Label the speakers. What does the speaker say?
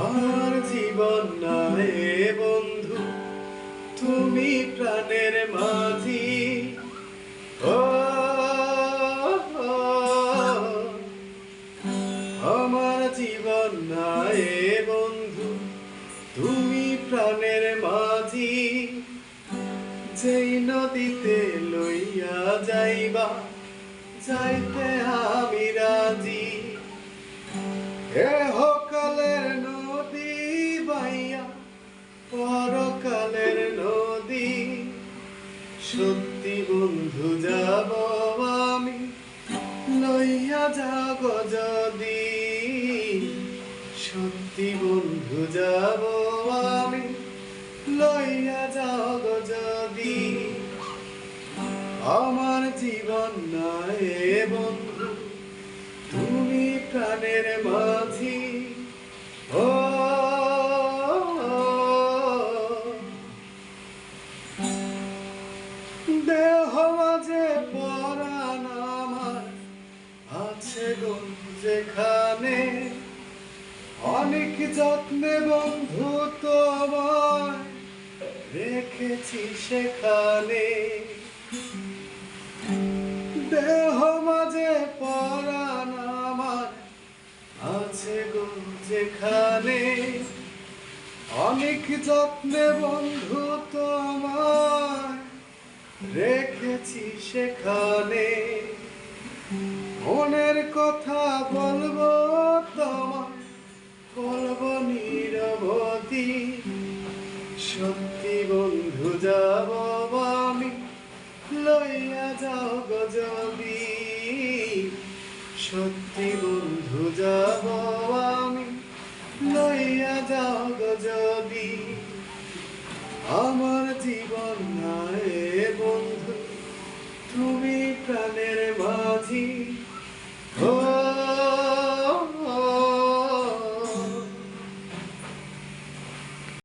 Speaker 1: আর জীবন নাই বন্ধু, তুমি প্রাণের মাঝি। ও আমার জীবন নাই বন্ধু, তুমি প্রাণের মাঝি। যেই নদীতে লইয়া যাইবা, যাইতে আমি রাজি। এহকালের নদী বাইয়া পরকালের নদী। সত্যি বন্ধু যাব আমি, লইয়া যাগ যদি। সত্যি বন্ধু যাব আমি, লইয়া যাগ যদি। আমার জীবন নাই বন্ধু, তুমি প্রাণের মাঝি। ও দেহ মাঝে পরাণ আমার আছে যেখানে। অনেক যত্নে বন্ধু তোমায় রেখেছি সেখানে। দেহ মাঝে পরাণ আমার আছে যেখানে। অনেক যত্নে বন্ধু তোমায় রেখেছি সেখানে। মনের কথা বলবো তোমায়, বলবো নিরবধি। সত্যি বন্ধু যাব আমি, লইয়া যাও গো যদি। সত্যি বন্ধু যাব আমি, লইয়া যাও গো যদি। আমার জীবন নাই বন্ধু, তুমি প্রাণের মাঝি।